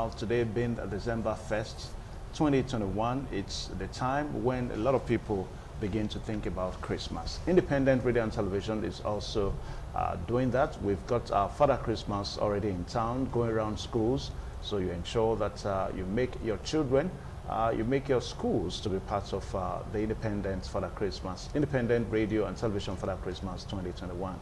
now, today being December 1st, 2021, it's the time when a lot of people begin to think about Christmas. Independent Radio and Television is also doing that. We've got our Father Christmas already in town, going around schools. So you ensure that you make your children, you make your schools to be part of the Independent Father Christmas, Independent Radio and Television Father Christmas 2021.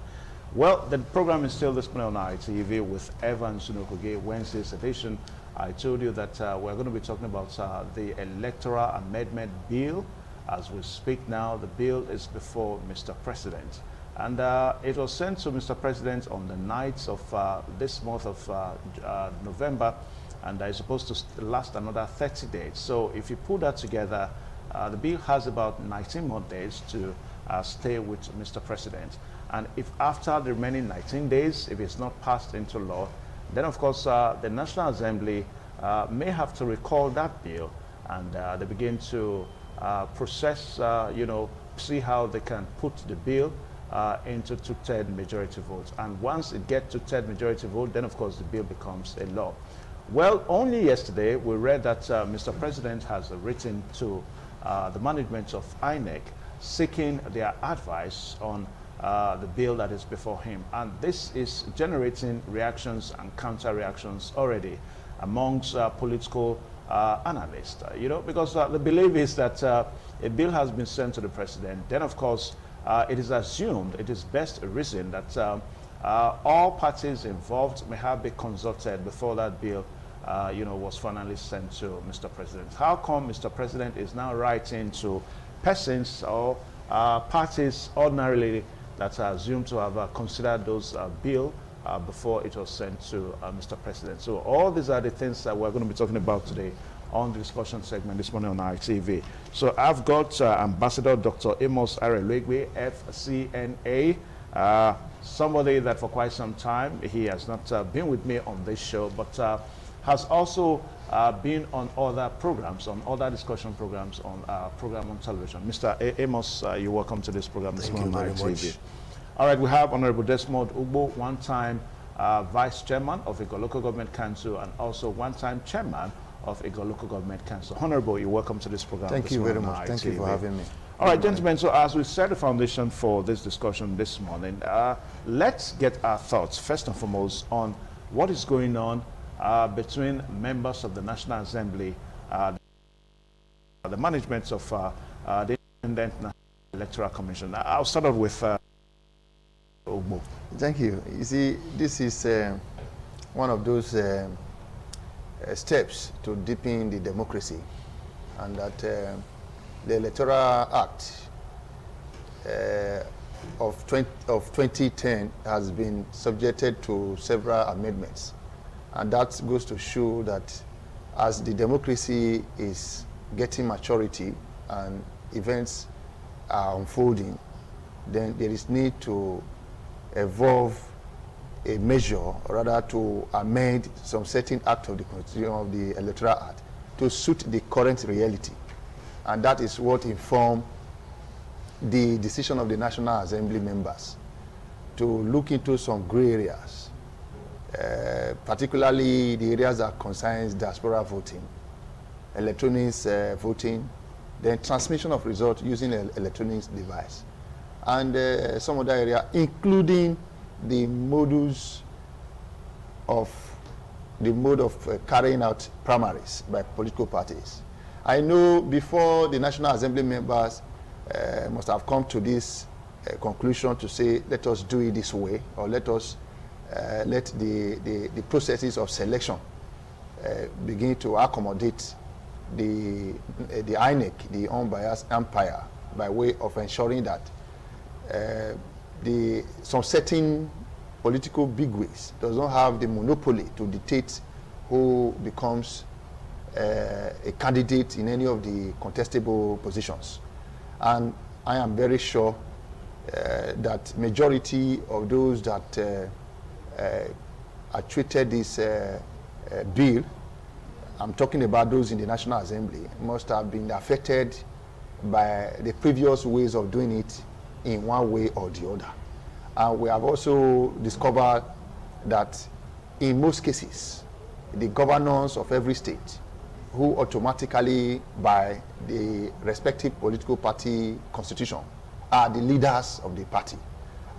Well, the program is still displayed on ITV with Evan Sunokoge, Wednesday's edition. I told you that we're going to be talking about the Electoral Amendment Bill. As we speak now, the bill is before Mr. President. And it was sent to Mr. President on the night of this month of November, and it's supposed to last another 30 days. So if you put that together, the bill has about 19 more days to stay with Mr. President. And if after the remaining 19 days, if it's not passed into law, then of course the National Assembly may have to recall that bill, and they begin to process, see how they can put the bill into two-thirds majority vote. And once it gets two-thirds majority vote, then of course the bill becomes a law. Well, only yesterday we read that Mr. President has written to the management of INEC seeking their advice on the bill that is before him. And this is generating reactions and counter-reactions already amongst political analysts, because the belief is that a bill has been sent to the president. Then, of course, it is assumed, it is best reasoned that all parties involved may have been consulted before that bill was finally sent to Mr. President. How come Mr. President is now writing to persons or parties ordinarily that are assumed to have considered those bill before it was sent to Mr. President? So all these are the things that we're going to be talking about today on the discussion segment this morning on ITV. So I've got Ambassador Dr. Amos Areluigwe, FCNA, somebody that for quite some time, he has not been with me on this show, but has also been on other programs, on other discussion programs, on program on television. Mr. Amos, you're welcome to this program this morning on ITV. All right, we have Honorable Desmond Ugbo, one-time Vice Chairman of Igor Local Government Council and also one-time Chairman of Igor Local Government Council. Honorable, you're welcome to this program. Thank you very much. Thank you for having me. All right, gentlemen, so as we set the foundation for this discussion this morning, let's get our thoughts, first and foremost, on what is going on between members of the National Assembly, the management of the Independent Electoral Commission. I'll start off with Ogbo. Thank you. You see, this is one of those steps to deepen the democracy, and that the Electoral Act of 2010 has been subjected to several amendments. And that goes to show that as the democracy is getting maturity and events are unfolding, then there is need to evolve a measure, or rather to amend some certain act of the Constitution of the Electoral Act to suit the current reality. And that is what informed the decision of the National Assembly members to look into some gray areas, particularly the areas that concerns diaspora voting, electronics voting, then transmission of results using an electronics device, and some other area, including the mode of carrying out primaries by political parties. I know before the National Assembly members must have come to this conclusion to say, let us do it this way, or let us let the processes of selection begin to accommodate the INEC, the unbiased umpire, by way of ensuring that some certain political bigwigs does not have the monopoly to dictate who becomes a candidate in any of the contestable positions. And I am very sure that majority of those that treated this bill, I'm talking about those in the National Assembly, must have been affected by the previous ways of doing it in one way or the other. And we have also discovered that in most cases, the governors of every state, who automatically, by the respective political party constitution, are the leaders of the party.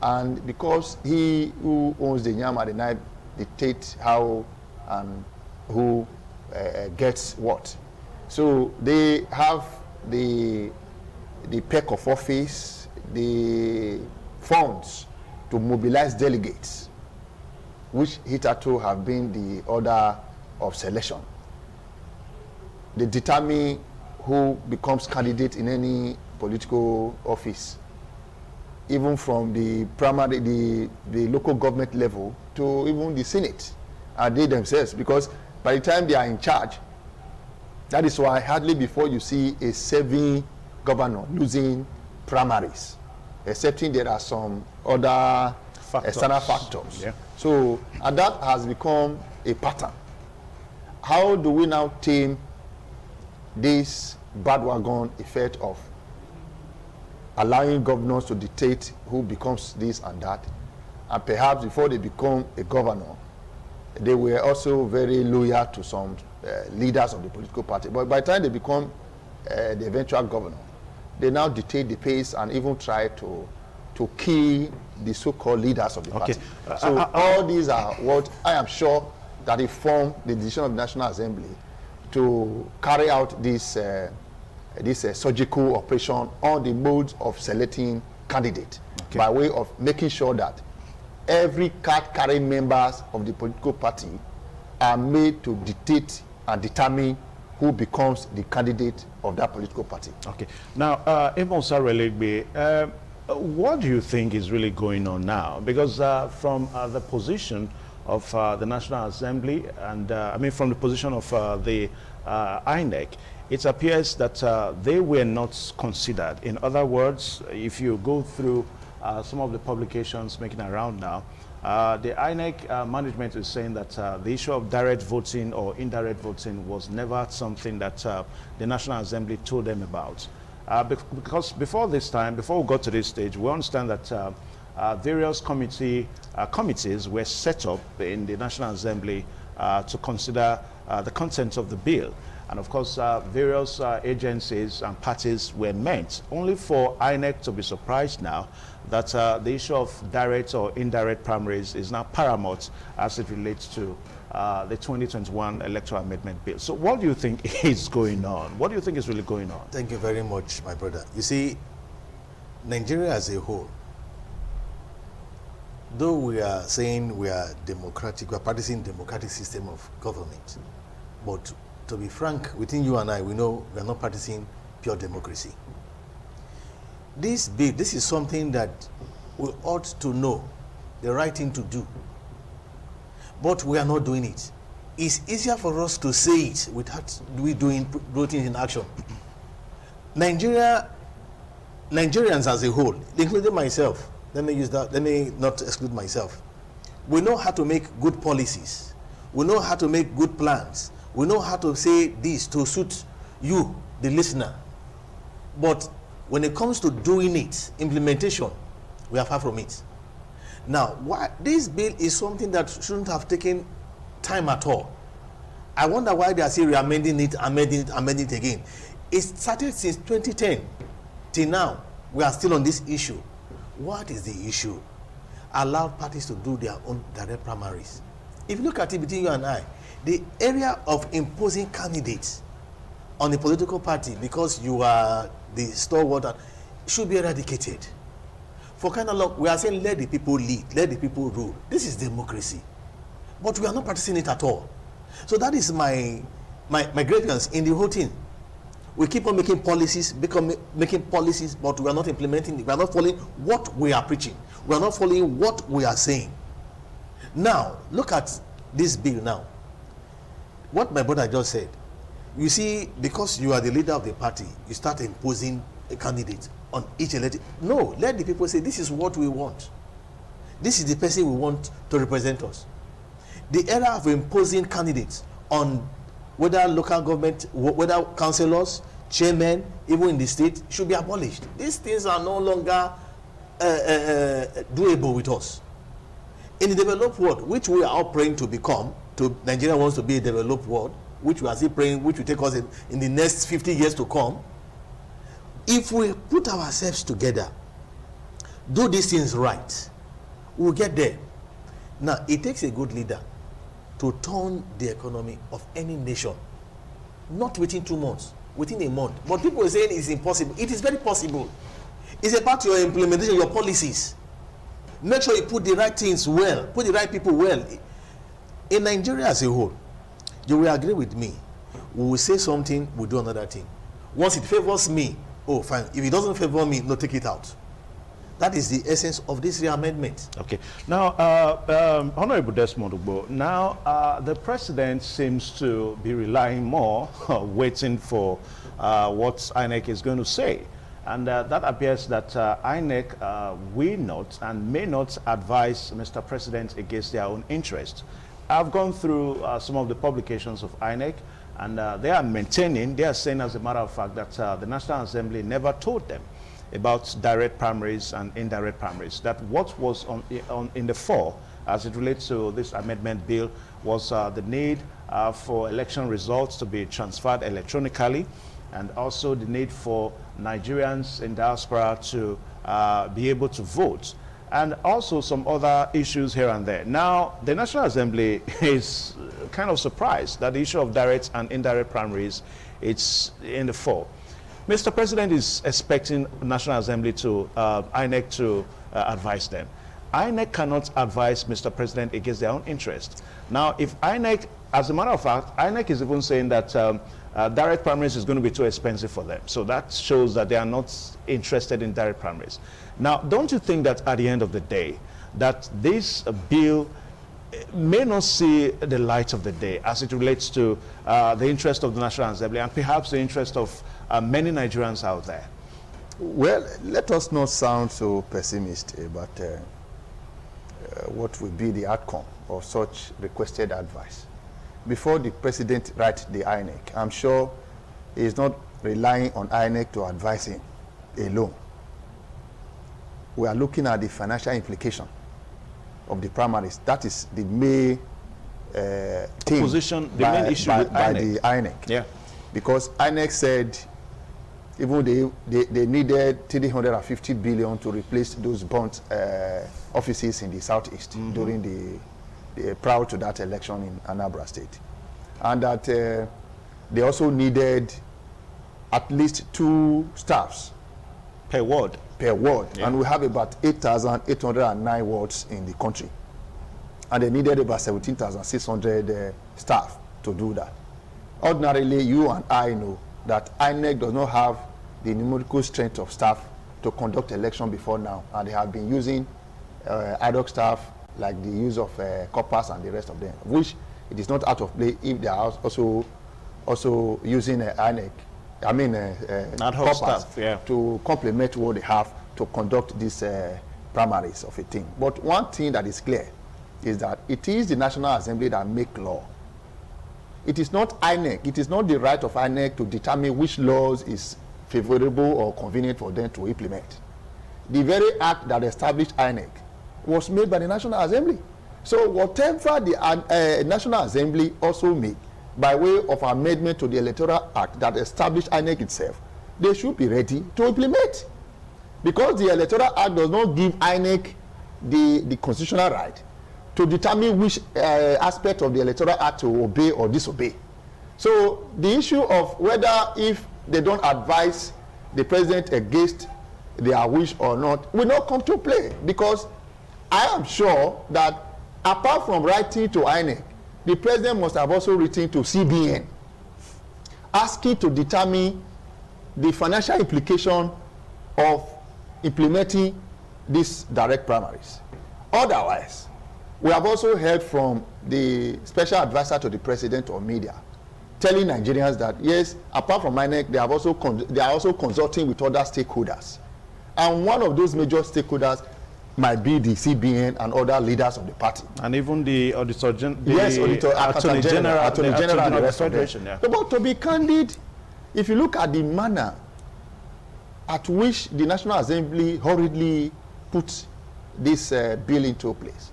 And because he who owns the yam at the night dictates how and who gets what. So they have the perk of office, the funds to mobilize delegates, which hitherto have been the order of selection. They determine who becomes candidate in any political office, even from the primary, the local government level to even the Senate, and they themselves, because by the time they are in charge, that is why hardly before you see a serving governor losing primaries, excepting there are some other external factors. Yeah. So, and that has become a pattern. How do we now tame this bandwagon effect of allowing governors to dictate who becomes this and that? And perhaps before they become a governor, they were also very loyal to some leaders of the political party. But by the time they become the eventual governor, they now dictate the pace and even try to kill the so-called leaders of the party. So all these are what I am sure that they form the decision of the National Assembly to carry out this surgical operation on the modes of selecting candidate, by way of making sure that every card-carrying members of the political party are made to dictate and determine who becomes the candidate of that political party. Okay. Now, Imosa Relegbe, what do you think is really going on now? Because from the position of the National Assembly and, I mean, from the position of the INEC, it appears that they were not considered. In other words, if you go through some of the publications making around now, the INEC management is saying that the issue of direct voting or indirect voting was never something that the National Assembly told them about. Because before this time, before we got to this stage, we understand that various committees were set up in the National Assembly to consider the content of the bill. And of course, various agencies and parties were met, only for INEC to be surprised now that the issue of direct or indirect primaries is now paramount as it relates to the 2021 Electoral Amendment Bill. So what do you think is going on? What do you think is really going on? Thank you very much, my brother. You see, Nigeria as a whole, though we are saying we are democratic, we are practicing democratic system of government, but to be frank, within you and I, we know we are not practicing pure democracy. This bill, this is something that we ought to know the right thing to do, but we are not doing it. It's easier for us to say it without we doing things in action. Nigerians as a whole, including myself, let me use that, let me not exclude myself. We know how to make good policies. We know how to make good plans. We know how to say this to suit you, the listener. But when it comes to doing it, implementation, we are far from it. Now, why this bill is something that shouldn't have taken time at all. I wonder why they are still amending it again. It started since 2010 till now. We are still on this issue. What is the issue? Allow parties to do their own direct primaries. If you look at it between you and I, the area of imposing candidates on the political party because you are the stalwart should be eradicated. For kind of long, we are saying let the people lead, let the people rule. This is democracy. But we are not practicing it at all. So that is my grievance in the whole thing. We keep on making policies, but we are not implementing it. We are not following what we are preaching. We are not following what we are saying. Now, look at this bill now. What my brother just said. You see, because you are the leader of the party, you start imposing a candidate on each elected. No, let the people say, this is what we want. This is the person we want to represent us. The era of imposing candidates on whether local government, whether councillors, chairmen, even in the state, should be abolished. These things are no longer doable with us. In the developed world, which we are all praying to become, Nigeria wants to be a developed world, which we are still praying, which will take us in the next 50 years to come. If we put ourselves together, do these things right, we'll get there. Now, it takes a good leader to turn the economy of any nation, not within 2 months, within a month. But people are saying it's impossible. It is very possible. It's about your implementation, your policies. Make sure you put the right things well, put the right people well. In Nigeria as a whole, you will agree with me. We will say something, we'll do another thing. Once it favors me, oh, fine. If it doesn't favor me, no, take it out. That is the essence of this reamendment. Okay. Now, Honorable Desmond Ugbo, now the president seems to be relying more, waiting for what INEC is going to say. And that appears that INEC will not and may not advise Mr. President against their own interest. I've gone through some of the publications of INEC, and they are saying, as a matter of fact, that the National Assembly never told them about direct primaries and indirect primaries, that what was in the fore as it relates to this amendment bill was the need for election results to be transferred electronically, and also the need for Nigerians in diaspora to be able to vote, and also some other issues here and there. Now, the National Assembly is kind of surprised that the issue of direct and indirect primaries is in the fore. Mr. President is expecting National Assembly to, INEC to advise them. INEC cannot advise Mr. President against their own interest. Now, if INEC, as a matter of fact, INEC is even saying that direct primaries is going to be too expensive for them. So that shows that they are not interested in direct primaries. Now, don't you think that at the end of the day, that this bill may not see the light of the day as it relates to the interest of the National Assembly and perhaps the interest of many Nigerians out there? Well, let us not sound so pessimistic about what will be the outcome of such requested advice. Before the president writes the INEC, I'm sure he is not relying on INEC to advise him alone. We are looking at the financial implication of the primaries. That is the main thing position, the main issue with by INEC. the INEC. Yeah. Because INEC said even they needed 350 billion to replace those burnt offices in the southeast during the prior to that election in Anambra State, and that they also needed at least 2 staffs Per ward. yeah. And we have about 8,809 wards in the country, and they needed about 17,600 staff to do that. Ordinarily, you and I know that INEC does not have the numerical strength of staff to conduct election before now, and they have been using ad hoc staff like the use of corpers and the rest of them, which it is not out of play if they are also using INEC, ad hoc staff, yeah, to complement what they have to conduct these primaries of a thing. But one thing that is clear is that it is the National Assembly that make law. It is not INEC. It is not the right of INEC to determine which laws is favorable or convenient for them to implement. The very act that established INEC was made by the National Assembly. So whatever the National Assembly also made by way of amendment to the Electoral Act that established INEC itself, they should be ready to implement. Because the Electoral Act does not give INEC the constitutional right to determine which aspect of the Electoral Act to obey or disobey. So the issue of whether if they don't advise the president against their wish or not will not come to play, because I am sure that apart from writing to INEC, the president must have also written to CBN asking to determine the financial implication of implementing these direct primaries. Otherwise, we have also heard from the special advisor to the president on media telling Nigerians that yes, apart from INEC, they are also consulting with other stakeholders, and one of those major stakeholders might be the CBN and other leaders of the party, and even the Attorney General and the rest of them. Yeah. But to be candid, if you look at the manner at which the National Assembly hurriedly put this bill into place,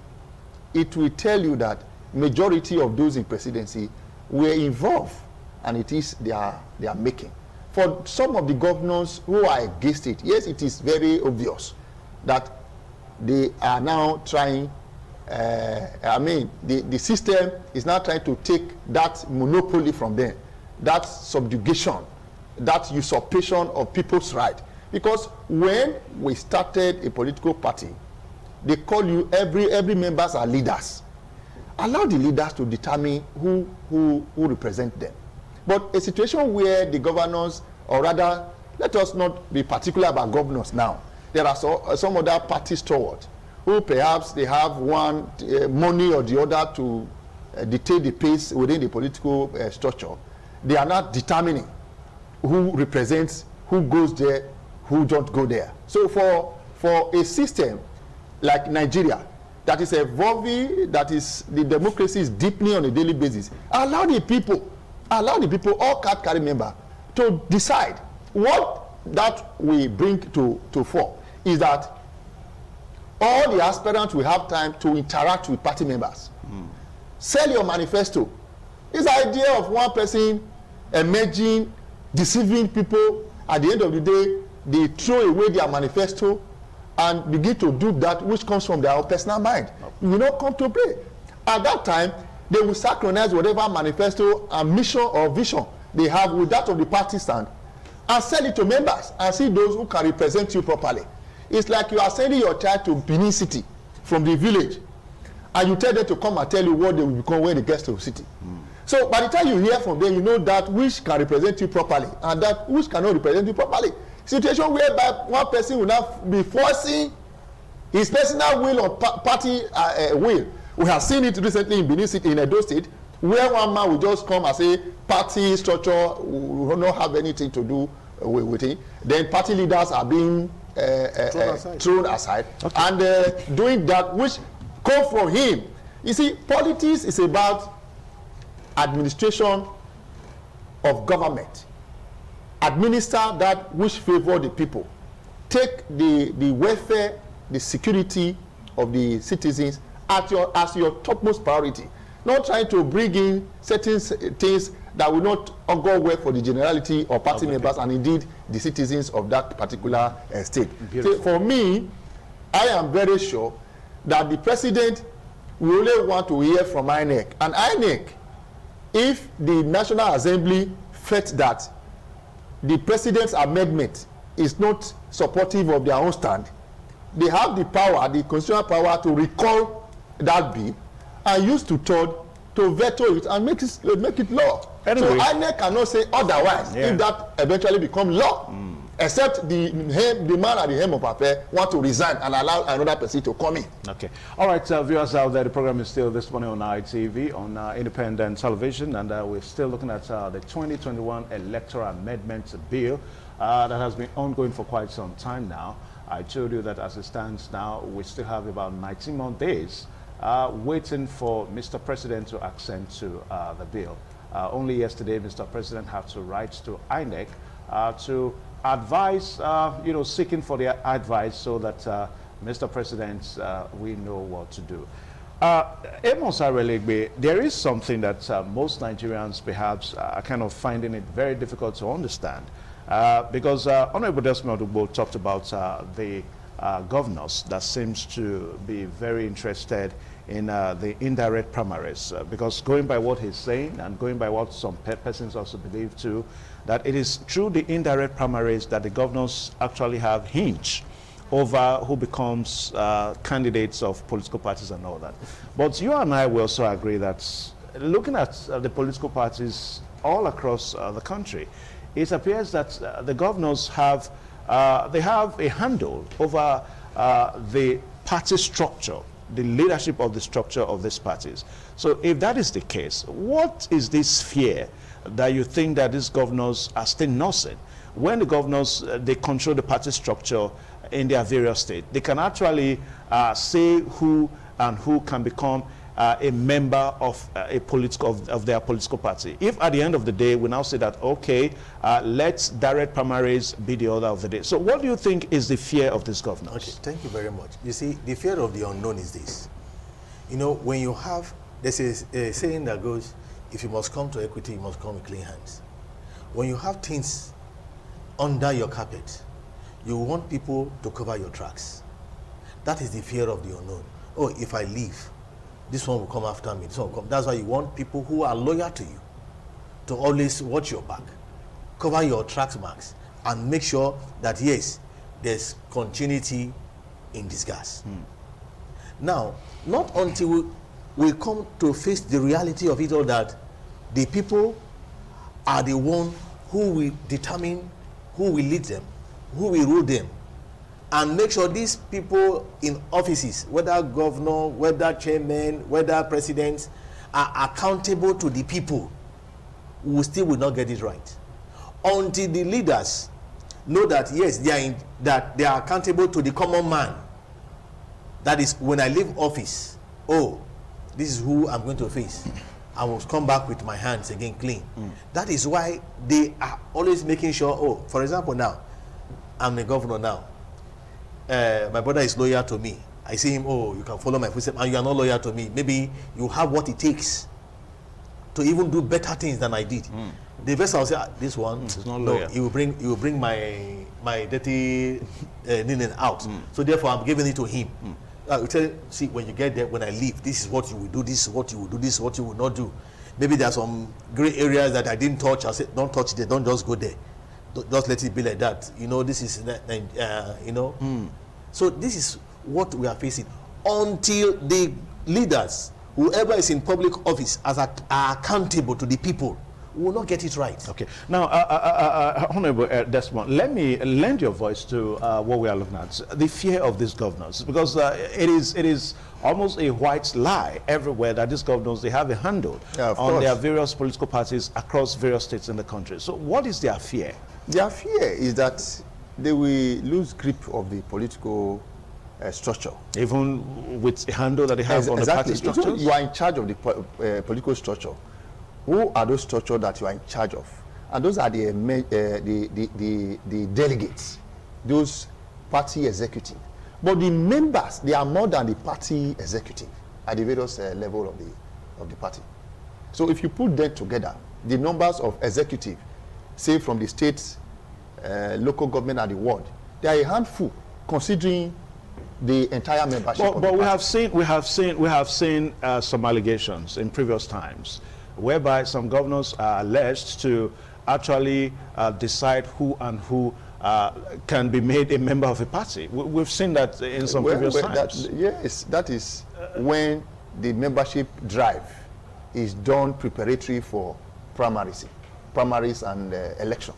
it will tell you that majority of those in presidency were involved, and it is their making. For some of the governors who are against it, yes, it is very obvious that they are now trying, the system is now trying to take that monopoly from them, that subjugation, that usurpation of people's right. Because when we started a political party, they call you, every members are leaders. Allow the leaders to determine who represent them. But a situation where the governors, or rather, let us not be particular about governors now. There are some other party stewards who perhaps they have one money or the other to dictate the pace within the political structure. They are not determining who represents, who goes there, who don't go there. So for a system like Nigeria, that is evolving, that is, the democracy is deepening on a daily basis, allow the people, all card carry member, to decide. What that we bring to fore is that all the aspirants will have time to interact with party members. Sell your manifesto. This idea of one person emerging, deceiving people, at the end of the day, they throw away their manifesto and begin to do that which comes from their own personal mind. You will not come to play. At that time, they will synchronize whatever manifesto and mission or vision they have with that of the party stand and sell it to members and see those who can represent you properly. It's like you are sending your child to Benin City from the village, and you tell them to come and tell you what they will become when they get to the city. So by the time you hear from them, you know that which can represent you properly and that which cannot represent you properly. Situation whereby one person will not be forcing his personal will or party will. We have seen it recently in Benin City, in Edo State, where one man will just come and say party structure will not have anything to do with it. Then party leaders are being thrown aside. Okay. And doing that which come from him. You see, politics is about administration of government. Administer that which favor the people. Take the welfare, the security of the citizens as your topmost priority. Not trying to bring in certain things that will not augur well for the generality of party members and indeed the citizens of that particular state. So for me, I am very sure that the president will only want to hear from INEC. And INEC, if the National Assembly felt that the president's amendment is not supportive of their own stand, they have the power, the constitutional power, to recall that bill and use two-thirds to veto it and make it law. Anyway. So INEC cannot say otherwise if that eventually becomes law, except the man at the helm of affair want to resign and allow another person to come in. Okay. All right, viewers out there, the program is still this morning on ITV, on independent television, and we're still looking at the 2021 Electoral Amendments Bill that has been ongoing for quite some time now. I told you that as it stands now, we still have about 19 more days waiting for Mr. President to accede to the bill. Only yesterday, Mr. President had to write to INEC to advise, seeking for their advice so that Mr. President, we know what to do. Amos Arelegbe, there is something that most Nigerians perhaps are kind of finding it very difficult to understand. Because Honorable Desmond Ugbo talked about the governors that seems to be very interested in the indirect primaries, because going by what he's saying and going by what some persons also believe too, that it is through the indirect primaries that the governors actually have hinge over who becomes candidates of political parties and all that. But you and I will also agree that looking at the political parties all across the country, it appears that the governors have they have a handle over the party structure, the leadership of the structure of these parties. So if that is the case, what is this fear that you think that these governors are still nursing? When the governors, they control the party structure in their various states, they can actually say who and who can become a member of of their political party. If at the end of the day we now say that, okay, let's direct primaries be the order of the day. So what do you think is the fear of these governors? Okay, thank you very much. You see, the fear of the unknown is this. You know, when you have there's a saying that goes, if you must come to equity, you must come with clean hands. When you have things under your carpet, you want people to cover your tracks. That is the fear of the unknown. Oh, if I leave, this one will come after me. This one will come. That's why you want people who are loyal to you to always watch your back, cover your track marks, and make sure that, yes, there's continuity in disguise. Now, not until we come to face the reality of it all, that the people are the one who will determine who will lead them, who will rule them, and make sure these people in offices, whether governor, whether chairman, whether presidents, are accountable to the people, we still will not get it right. Until the leaders know that, yes, that they are accountable to the common man. That is, when I leave office, oh, this is who I'm going to face. I will come back with my hands again clean. That is why they are always making sure, oh, for example, now, I'm the governor now. My brother is loyal to me. I see him, oh, you can follow my footsteps, and you are not loyal to me. Maybe you have what it takes to even do better things than I did. The vessel will say, this one, is not no, loyal. he will bring my dirty linen out. So therefore, I'm giving it to him. I will tell you, see, when you get there, when I leave, this is what you will do, this is what you will do, this is what you will not do. Maybe there are some gray areas that I didn't touch. I said, don't touch it, don't just go there. Just let it be like that. You know, this is, you know. So this is what we are facing. Until the leaders, whoever is in public office, are accountable to the people, we will not get it right. Okay. Now, Honorable Desmond, let me lend your voice to what we are looking at, the fear of these governors, because it is almost a white lie everywhere that these governors, they have a handle on their various political parties across various states in the country. So what is their fear? Their fear is that they will lose grip of the political structure. Even with a handle that they have on the party structures? You are in charge of the political structure. Who are those structures that you are in charge of? And those are the delegates, those party executive. But the members, they are more than the party executive at the various level of the party. So if you put them together, the numbers of executive, say from the states, local government and the world, they are a handful considering the entire membership. But we have seen some allegations in previous times, whereby some governors are alleged to actually decide who and who can be made a member of a party. We've seen that in some previous times. Yes, that is when the membership drive is done preparatory for primaries and election.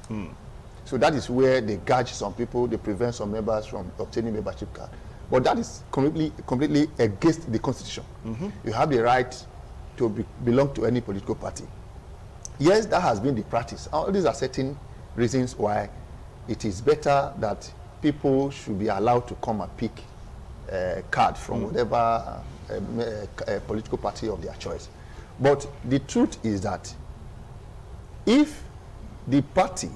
So that is where they gouge some people, they prevent some members from obtaining membership card. But that is completely against the Constitution. You have the right to belong to any political party. Yes, that has been the practice. All these are certain reasons why it is better that people should be allowed to come and pick a card from whatever political party of their choice. But the truth is that if the party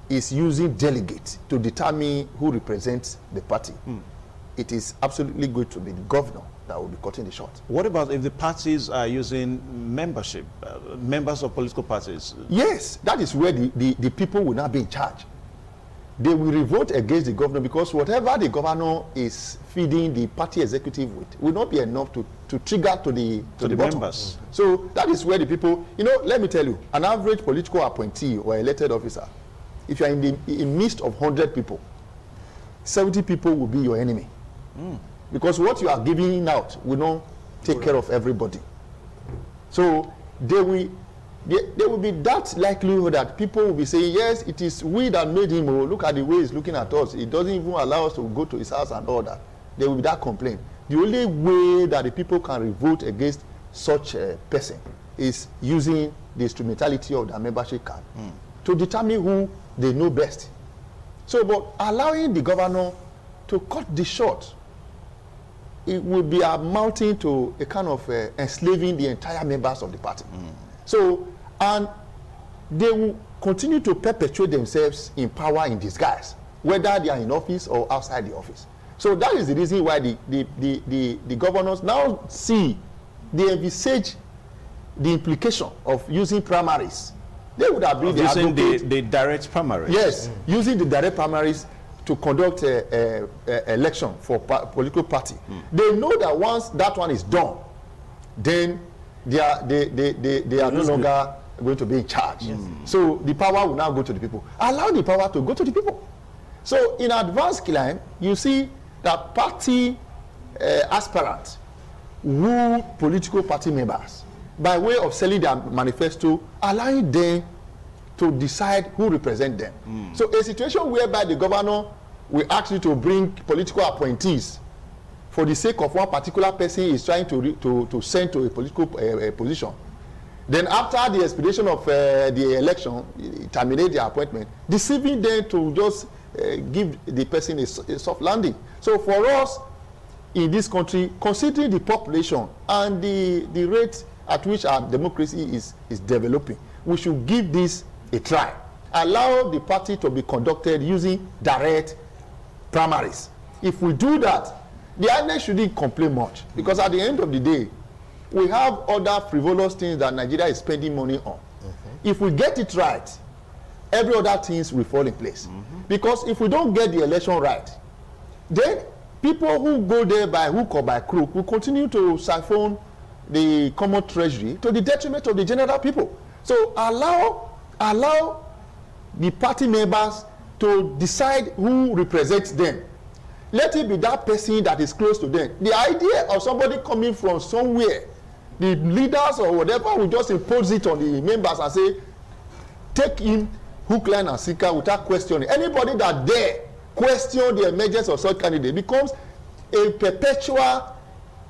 is using delegates to determine who represents the party, it is absolutely going to be the governor that will be cutting the short. What about if the parties are using membership, members of political parties? Yes, that is where the people will not be in charge. They will revolt against the governor, because whatever the governor is feeding the party executive with will not be enough to trigger to the members. So that is where the people, you know, let me tell you, an average political appointee or elected officer, if you are in the midst of 100 people, 70 people will be your enemy. Because what you are giving out will not take care of everybody. So there will be that likelihood that people will be saying, yes, it is we that made him, oh, look at the way he's looking at us. It doesn't even allow us to go to his house and all that. There will be that complaint. The only way that the people can revolt against such a person is using the instrumentality of their membership card to determine who they know best. So, but allowing the governor to cut the short, it will be amounting to a kind of enslaving the entire members of the party. So, and they will continue to perpetuate themselves in power in disguise, whether they are in office or outside the office. So that is the reason why the governors now see they envisage the implication of using primaries, they would have been using the direct primaries. Yes, using the direct primaries to conduct a election for political party. They know that once that one is done, then they are no longer going to be in charge. So the power will now go to the people. Allow the power to go to the people. So in advanced climb, you see that party aspirants woo political party members by way of selling their manifesto, allowing them to decide who represent them. So a situation whereby the governor will ask you to bring political appointees for the sake of one particular person is trying to send to a political position. Then after the expiration of the election, terminate the appointment, deceiving them to just give the person a soft landing. So for us in this country, considering the population and the rate at which our democracy is developing, we should give this a try. Allow the party to be conducted using direct primaries. If we do that, the INEC shouldn't complain much, because at the end of the day, we have other frivolous things that Nigeria is spending money on. If we get it right, every other things will fall in place. Because if we don't get the election right, then people who go there by hook or by crook will continue to siphon the common treasury to the detriment of the general people. So allow the party members to decide who represents them. Let it be that person that is close to them. The idea of somebody coming from somewhere, the leaders or whatever will just impose it on the members and say, take him hook, line, and sinker without questioning. Anybody that dare question the emergence of such candidate becomes a perpetual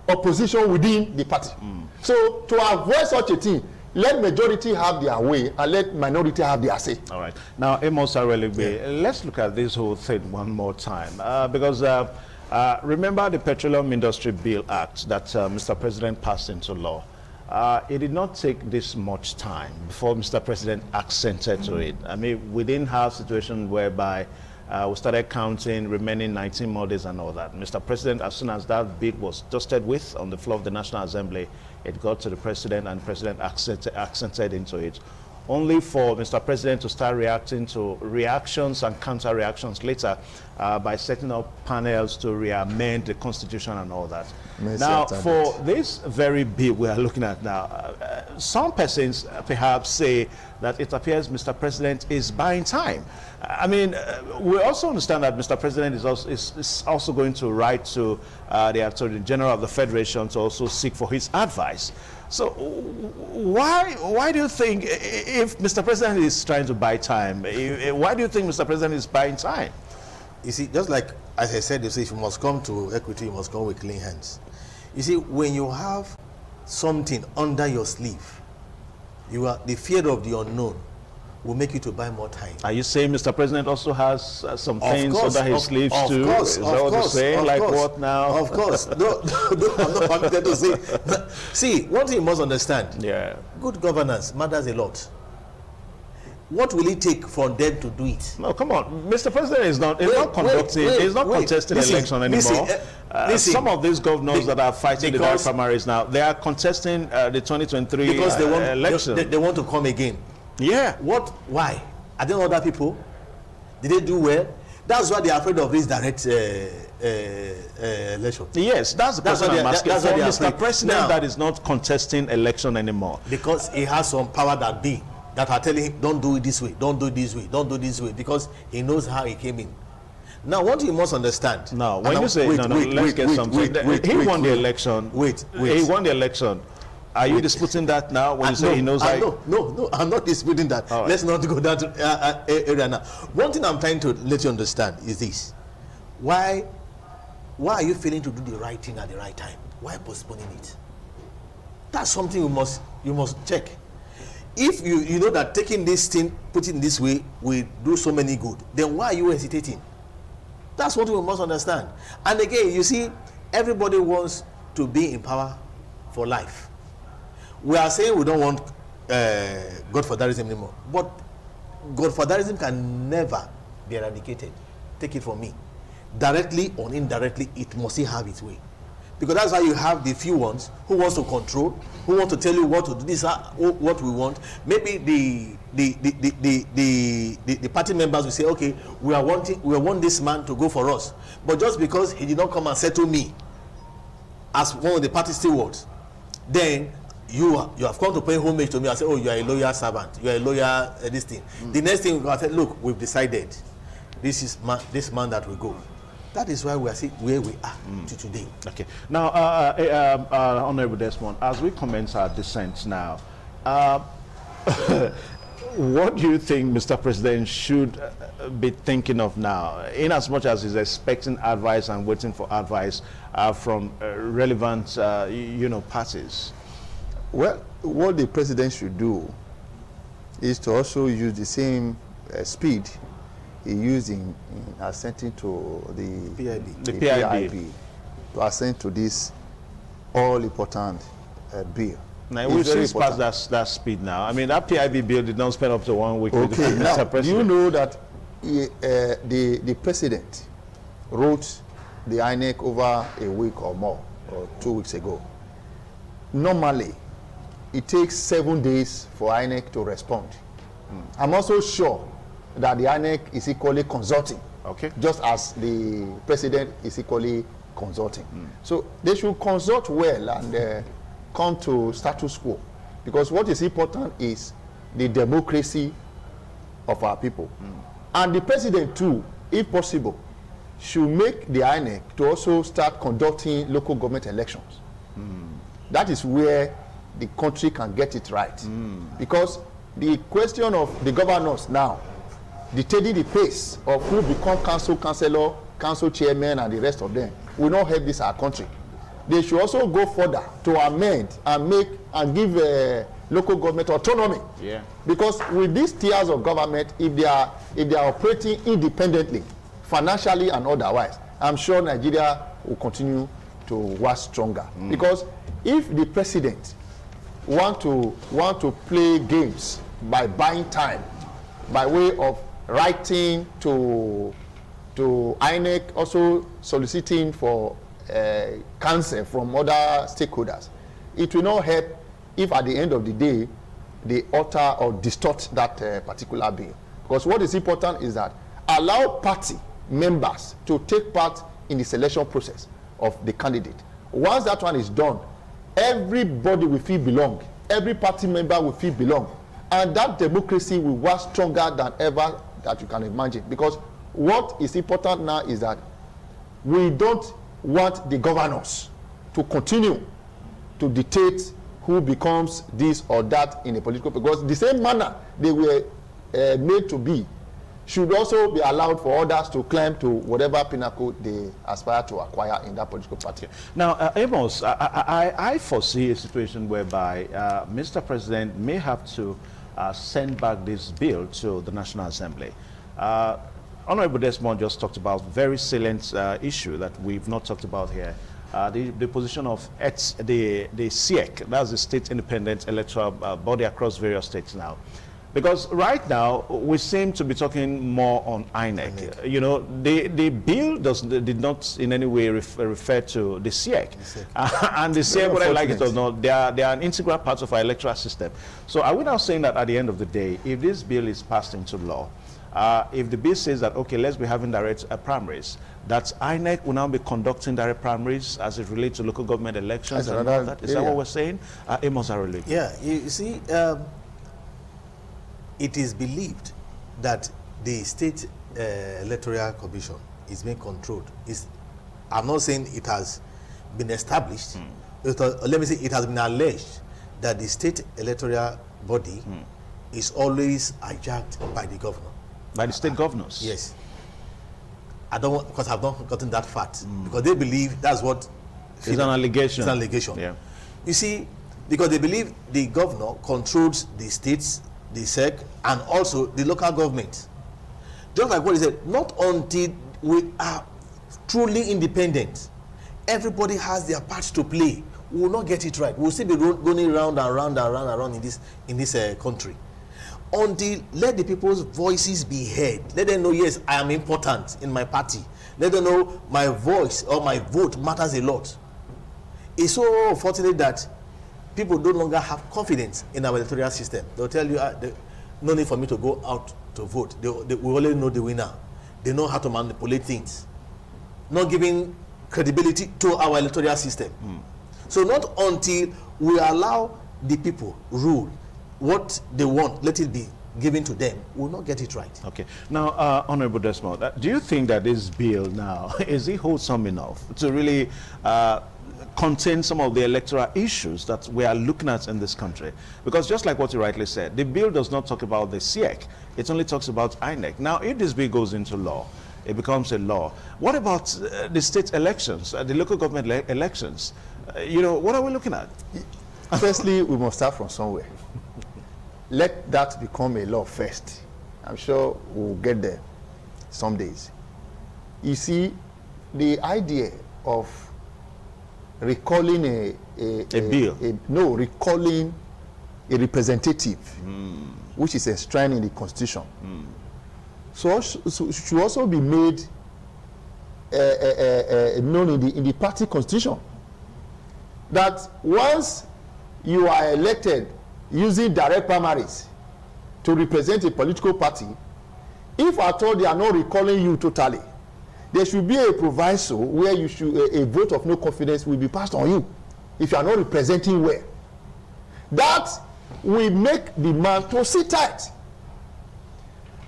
opposition within the party. So to avoid such a thing, let majority have their way and let minority have their say. All right. Now, Amos Arelegbe, let's look at this whole thing one more time. Because remember the Petroleum Industry Bill Act that Mr. President passed into law. It did not take this much time before Mr. President accented to it. I mean, we didn't have a situation whereby we started counting remaining 19 more days and all that. Mr. President, as soon as that bill was dusted with on the floor of the National Assembly, it got to the President, and the President accented into it. Only for Mr. President to start reacting to reactions and counter-reactions later by setting up panels to re-amend the Constitution and all that. Now, for this very bill we are looking at now, some persons perhaps say that it appears Mr. President is buying time. I mean, we also understand that Mr. President is also going to write to the Attorney General of the Federation to also seek for his advice. So why do you think, if Mr. President is trying to buy time, why do you think Mr. President is buying time? You see, just like, as I said, you see, if you must come to equity, you must come with clean hands. You see, when you have something under your sleeve, the fear of the unknown will make you to buy more time. Are you saying Mr. President also has some things under his sleeves too? Is that what you're saying? Like what now? Of course. No, I'm not permitted to say. See, one thing you must understand. Yeah. Good governance matters a lot. What will it take for them to do it? No, come on. Mr. President is not contesting election anymore. Listen, some of these governors that are fighting the direct primaries now, they are contesting the 2023 because election. They want to come again. Yeah. What? Why? Are there other people? Did they do well? That's why they are afraid of this direct election. Yes, that's the question I'm asking. For Mr. President now, that is not contesting election anymore. Because he has some power that are telling him, don't do it this way, don't do it this way, don't do it this way, because he knows how he came in. Now, what you must understand. Now, when you say, let's get something. He won the election. He won the election. Are you disputing that now when you say he knows how? No, I'm not disputing that. Right. Let's not go down to area now. One thing I'm trying to let you understand is this. Why are you failing to do the right thing at the right time? Why postponing it? That's something you must check. If you know that taking this thing, putting it this way, will do so many good, then why are you hesitating? That's what we must understand. And again, you see, everybody wants to be in power for life. We are saying we don't want godfatherism anymore, but godfatherism can never be eradicated. Take it from me. Directly or indirectly, it must have its way. Because that's why you have the few ones who wants to control, who want to tell you what to do. This is what we want. Maybe the party members will say, okay, we want this man to go for us, but just because he did not come and settle me as one of the party stewards, then you have come to pay homage to me and say, oh, you are a loyal servant, you are a loyal this thing. The next thing I said, look, we've decided this man that will go. That is why we are where we are to today. Okay. Now, Honorable Desmond, as we commence our descent now, what do you think Mr. President should be thinking of now, in as much as he's expecting advice and waiting for advice from relevant, parties? Well, what the president should do is to also use the same speed he used in assenting to the PIB to assent to this all-important bill. Now, we've since passed that speed now. I mean, that PIB bill did not spend up to 1 week. Okay, now, do you know that the president wrote the INEC over a week or more, or 2 weeks ago? Normally, it takes 7 days for INEC to respond. I'm also sure that the INEC is equally consulting, just as the president is equally consulting. So they should consult well and come to status quo, because what is important is the democracy of our people. And the president too, if possible, should make the INEC to also start conducting local government elections. That is where the country can get it right. Because the question of the governors now dictating the pace of who become councillor, council chairman, and the rest of them will not help this our country. They should also go further to amend and make and give local government autonomy. Yeah. Because with these tiers of government, if they are operating independently, financially and otherwise, I'm sure Nigeria will continue to work stronger. Because if the president want to play games by buying time, by way of writing to INEC, also soliciting for counsel from other stakeholders, it will not help if at the end of the day they alter or distort that particular bill. Because what is important is that allow party members to take part in the selection process of the candidate. Once that one is done, everybody will feel belong. Every party member will feel belong. And that democracy will work stronger than ever that you can imagine. Because what is important now is that we don't want the governors to continue to dictate who becomes this or that in a political, because the same manner they were made to be should also be allowed for others to climb to whatever pinnacle they aspire to acquire in that political party. Now, Amos, I foresee a situation whereby Mr. President may have to send back this bill to the National Assembly. Honorable Desmond just talked about a very salient issue that we've not talked about here. The position of the SIEC, that's the State Independent Electoral Body across various states now. Because right now, we seem to be talking more on INEC. You know, the bill did not in any way refer to the SIEC. And the SIEC, whether I like it or not, they are an integral part of our electoral system. So are we now saying that at the end of the day, if this bill is passed into law, if the bill says that, okay, let's be having direct primaries, that INEC will now be conducting direct primaries as it relates to local government elections and all that? Is that what we're saying? Amos Arole. Yeah, you see, it is believed that the State Electoral Commission is being controlled. I'm not saying it has been established. Let me say it has been alleged that the State Electoral Body is always hijacked by the governor. By the state governors? Yes. I don't want, because I've not gotten that fact. Because they believe that's what... It's an allegation. It's an allegation. Yeah. You see, because they believe the governor controls the states, the SEC, and also the local government. Just like what he said, not until we are truly independent, everybody has their part to play. We will not get it right. We will still be going round and round and round and round in this country. Until let the people's voices be heard. Let them know, yes, I am important in my party. Let them know my voice or my vote matters a lot. it's so unfortunate that people no longer have confidence in our electoral system. They'll tell you, no need for me to go out to vote. We already know the winner. They know how to manipulate things, not giving credibility to our electoral system. So not until we allow the people rule what they want, let it be given to them, will not get it right. Okay. Now, Honorable Desmond, do you think that this bill now, is it wholesome enough to really contain some of the electoral issues that we are looking at in this country? Because just like what you rightly said, the bill does not talk about the SIEC. It only talks about INEC. Now, if this bill goes into law, it becomes a law. What about the state elections, the local government elections? You know, what are we looking at? Firstly, we must start from somewhere. Let that become a law first. I'm sure we'll get there some days. You see, the idea of recalling recalling a representative, which is enshrined in the Constitution, so should also be made known in the party constitution, that once you are elected using direct primaries to represent a political party, if at all they are not recalling you totally, there should be a proviso where you should a vote of no confidence will be passed on you if you are not representing well. That will make the man to sit tight.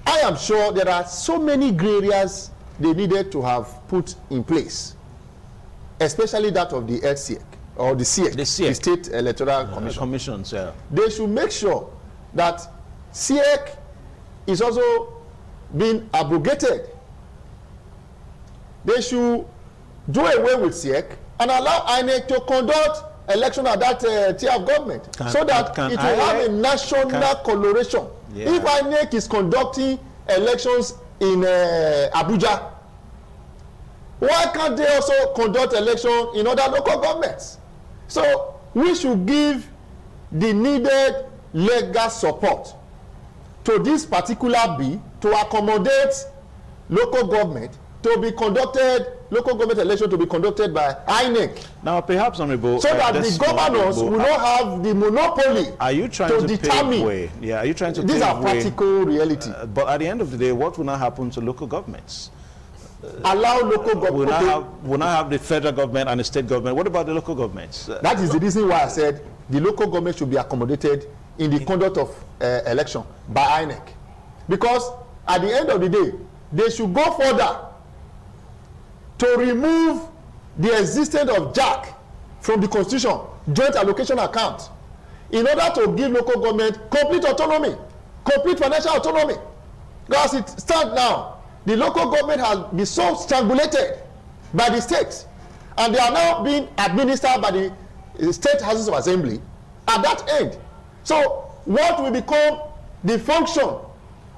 I am sure there are so many gray areas they needed to have put in place, especially that of the SIEC or the SIEC, the State Electoral Commission. Commissions, yeah. They should make sure that SIEC is also being abrogated. They should do away with SIEC and allow INEC to conduct election at that tier of government, so that it will have a national coloration. Yeah. If INEC is conducting elections in Abuja, why can't they also conduct election in other local governments? So we should give the needed legal support to this particular bill to accommodate local government to be conducted, local government election to be conducted by INEC. Now, perhaps, Honorable, so that the governors will not have the monopoly. Are you trying to determine? Pave way? Yeah, are you trying to? These are practical reality. But at the end of the day, what will now happen to local governments? Allow local government. We'll now have the federal government and the state government. What about the local governments? That is the reason why I said the local government should be accommodated in the conduct of election by INEC, because at the end of the day, they should go further to remove the existence of JAC from the Constitution, Joint Allocation Account, in order to give local government complete autonomy, complete financial autonomy. Because it stands now, the local government has been so strangulated by the states, and they are now being administered by the state houses of assembly at that end. So what will become the function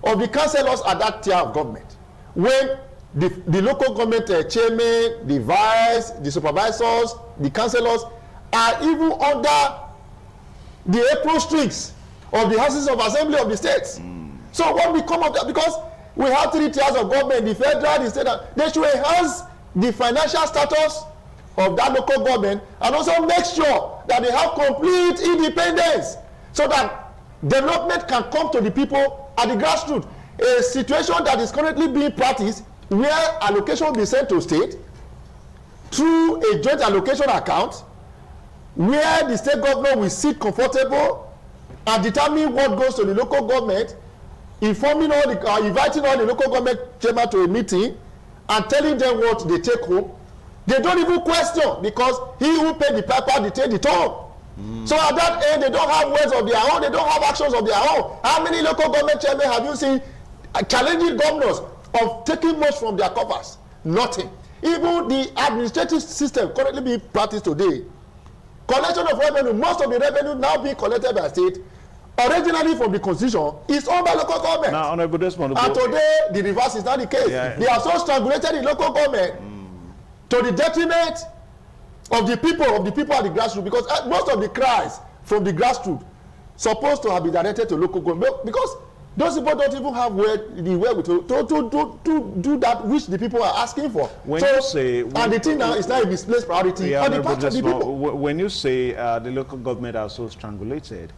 of the councillors at that tier of government when the local government chairman, the vice, the supervisors, the councillors are even under the apron strings of the houses of assembly of the states? So what become of that? Because we have 3 tiers of government, the federal, the state. They should enhance the financial status of that local government and also make sure that they have complete independence so that development can come to the people at the grassroots. A situation that is currently being practiced where allocation will be sent to state through a joint allocation account, where the state government will sit comfortable and determine what goes to the local government, inviting all the local government chairman to a meeting and telling them what they take home. They don't even question, because he who paid the piper they take the tone. So at that end, they don't have words of their own, they don't have actions of their own. How many local government chairmen have you seen challenging governors of taking much from their coffers? Nothing. Even the administrative system currently being practiced today, collection of revenue, most of the revenue now being collected by state, originally from the constitution, is owned by local government. Now, Honorable Desmond, and today the reverse is not the case. Yeah. They are so strangulated in local government to the detriment of the people at the grassroots, because most of the cries from the grassroots supposed to have been directed to local government, because Those people don't even have the wherewithal to do that which the people are asking for. When you say, and the thing now is not a misplaced priority on the part of the people. When you say the local government are so strangulated,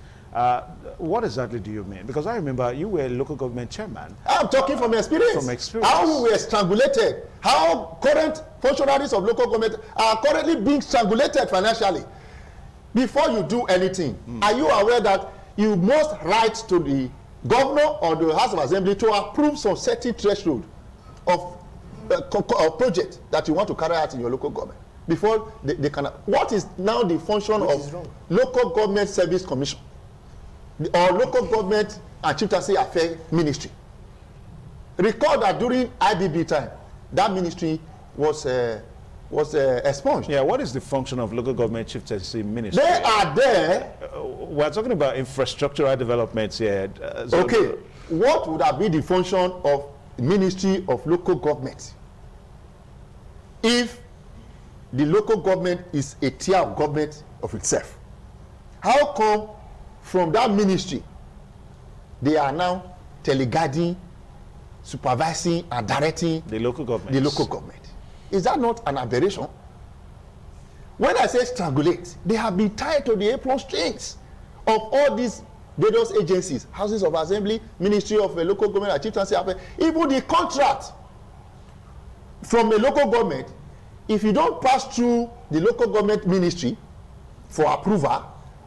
what exactly do you mean? Because I remember you were a local government chairman. I'm talking from experience. From experience. How we were strangulated. How current functionaries of local government are currently being strangulated financially. Before you do anything, are you aware that you must write to the governor or the House of Assembly to approve some certain threshold of project that you want to carry out in your local government before they can? What is now the function of local government service commission or local government and chieftaincy affairs ministry? Recall that during IBB time, that ministry was expunged. Yeah, what is the function of local government chieftaincy ministry? They are there. We're talking about infrastructural developments here. Okay, what would have been the function of Ministry of Local Government if the local government is a tier of government of itself? How come from that ministry they are now teleguiding, supervising and directing the local government? The local government. Is that not an aberration? When I say strangulate, they have been tied to the apron strings of all these various agencies, houses of assembly, ministry of a local government, and chieftaincy affairs. Even the contract from a local government, if you don't pass through the local government ministry for approval,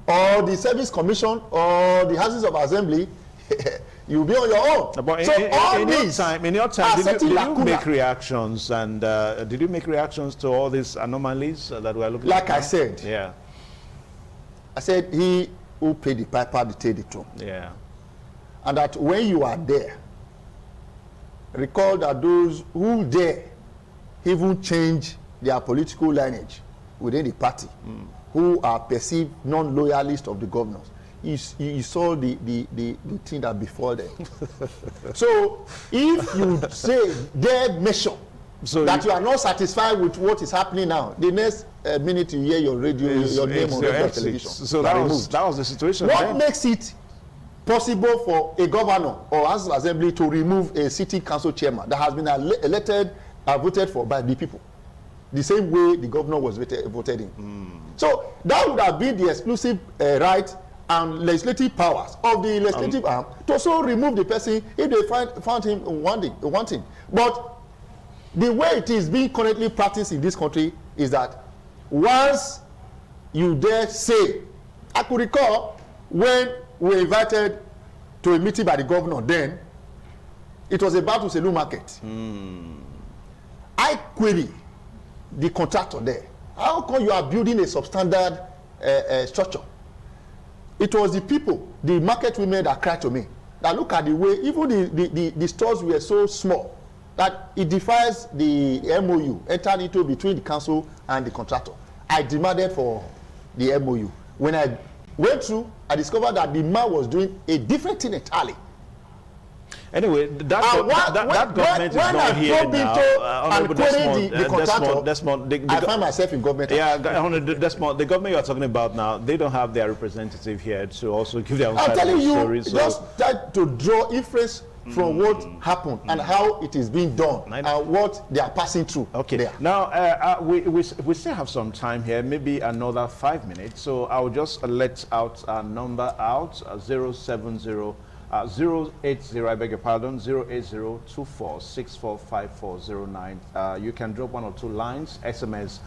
or the service commission, or the houses of assembly, you'll be on your own. But so in your time, did you make reactions, and did you make reactions to all these anomalies that we're looking at? Like I said, yeah, I said he who paid the piper dictate the tune. Yeah, and that when you are there, recall that those who dare even change their political lineage within the party, who are perceived non-loyalists of the governors, you saw the thing that befall them. So if you say their measure that you are not satisfied with what is happening now, the next minute you hear your radio, your name on radio television. So that was the situation. What makes it possible for a governor or House of Assembly to remove a city council chairman that has been elected, voted for by the people, the same way the governor was voted in? So that would have been the exclusive right and legislative powers of the legislative arm to so remove the person if they found him wanting. But the way it is being currently practiced in this country is that once you dare say, I could recall when we were invited to a meeting by the governor then, it was about Uselu Market. I query the contractor there. How come you are building a substandard structure? It was the people, the market women that cried to me, that look at the way, even the stores were so small, that it defies the MOU entered into between the council and the contractor. I demanded for the MOU. When I went through, I discovered that the man was doing a different thing entirely. Anyway, that government is not here now. I find myself in government. Yeah, Desmond, the government you are talking about now, they don't have their representative here to also give their own side of the story. I'm telling you, just try to draw inference from what happened and how it is being done and what they are passing through. Okay. There. Now, we still have some time here, maybe another 5 minutes. So I'll just let out a number out, 070 080, I beg your pardon, 08024645409. You can drop 1 or 2 lines, SMS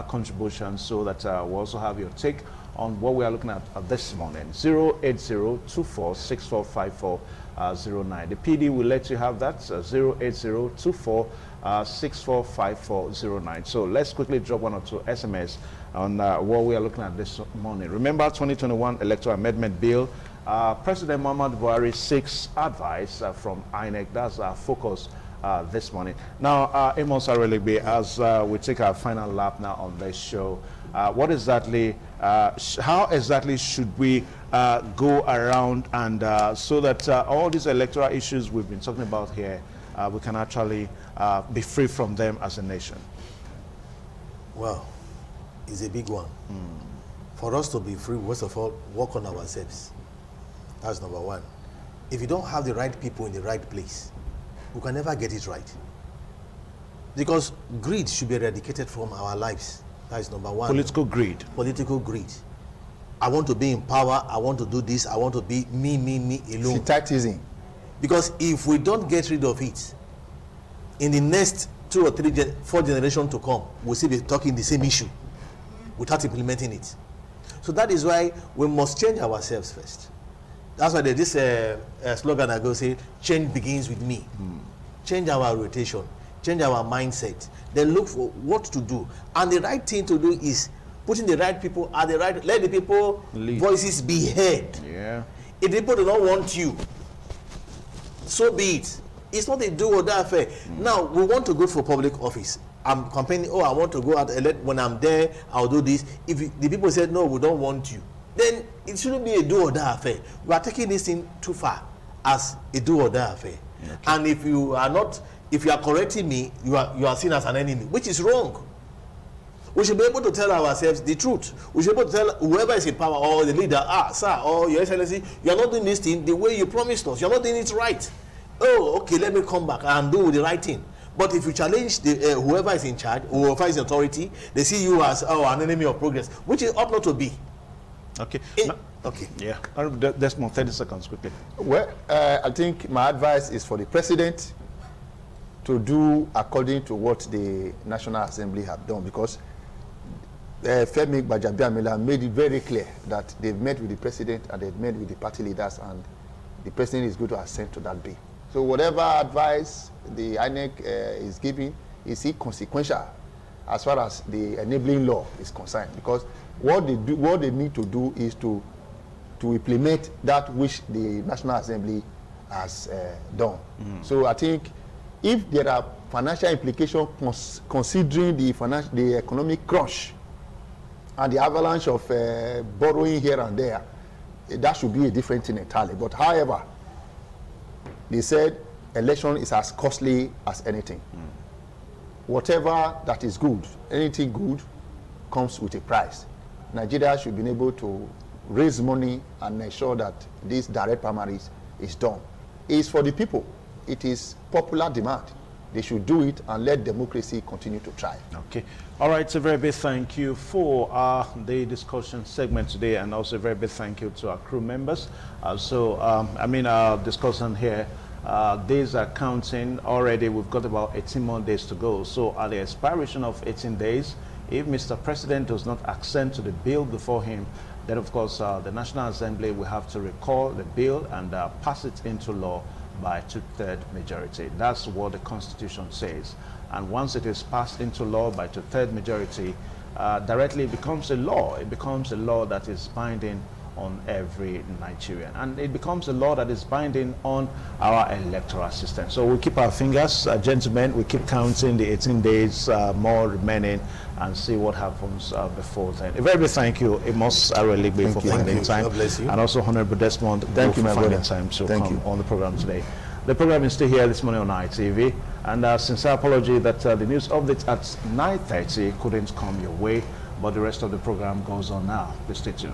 contributions, so that we'll also have your take on what we are looking at this morning. 08024645409. The PD will let you have that, 08024645409. So let's quickly drop 1 or 2 SMS on what we are looking at this morning. Remember, 2021 Electoral Amendment Bill. President Muhammad Buhari seeks advice from INEC. That's our focus this morning. Now, Amos Arelegbe, as we take our final lap now on this show, what exactly, how exactly should we go around and so that all these electoral issues we've been talking about here, we can actually be free from them as a nation? Well, it's a big one. For us to be free, first of all, work on ourselves. That's number one. if you don't have the right people in the right place, we can never get it right. Because greed should be eradicated from our lives. That is number one. Political greed. Political greed. I want to be in power, I want to do this, I want to be me alone. Sectarism. Because if we don't get rid of it, in the next 2 or 3, 4 generations to come, we'll still be talking the same issue without implementing it. So that is why we must change ourselves first. That's why there's this slogan I go say, change begins with me. Change our rotation, change our mindset, then look for what to do. And the right thing to do is putting the right people at the right, let the people voices be heard. Yeah. If people do not want you, so be it. It's not a do or die affair. Now, we want to go for public office. I'm campaigning, oh, I want to go out, when I'm there, I'll do this. If the people said, no, we don't want you, then it shouldn't be a do or die affair. We are taking this thing too far as a do or die affair. Okay. And if you are correcting me, you are seen as an enemy, which is wrong. We should be able to tell ourselves the truth. We should be able to tell whoever is in power or the leader, sir, or your excellency, you are not doing this thing the way you promised us. You are not doing it right. Oh, okay, let me come back and do the right thing. But if you challenge whoever is in charge, whoever is in authority, they see you as an enemy of progress, which it ought not to be. Okay. Okay. Yeah. That's more 30 seconds quickly. Well, I think my advice is for the president to do according to what the National Assembly have done, because Femi Gbajabiamila made it very clear that they've met with the president and they've met with the party leaders, and the president is going to assent to that bill. So whatever advice the INEC is giving is inconsequential as far as the enabling law is concerned, because what they need to do is to implement that which the National Assembly has done. So I think if there are financial implications considering the economic crunch and the avalanche of borrowing here and there, that should be a different thing entirely. But however, they said election is as costly as anything. Whatever that is good, anything good comes with a price. Nigeria should be able to raise money and ensure that this direct primaries is done. It's for the people. It is popular demand. They should do it and let democracy continue to thrive. Okay. All right. So a very big thank you for the discussion segment today, and also a very big thank you to our crew members. Our discussion here, days are counting already. We've got about 18 more days to go. So at the expiration of 18 days, if Mr. President does not assent to the bill before him, then of course the National Assembly will have to recall the bill and pass it into law by 2/3 majority. That's what the Constitution says. And once it is passed into law by 2/3 majority, directly it becomes a law. It becomes a law that is binding on every Nigerian. And it becomes a law that is binding on our electoral system. So we'll keep our fingers, gentlemen, we keep counting the 18 days more remaining and see what happens before then. A very big thank you, Amos Areligbe, for finding time. God bless you. And also Honorable Desmond, thank you, for my finding brother. time to Thank come you on the program today. The program is still here this morning on ITV, and sincere apology that the news update at 9:30 couldn't come your way, but the rest of the program goes on now. Please stay tuned.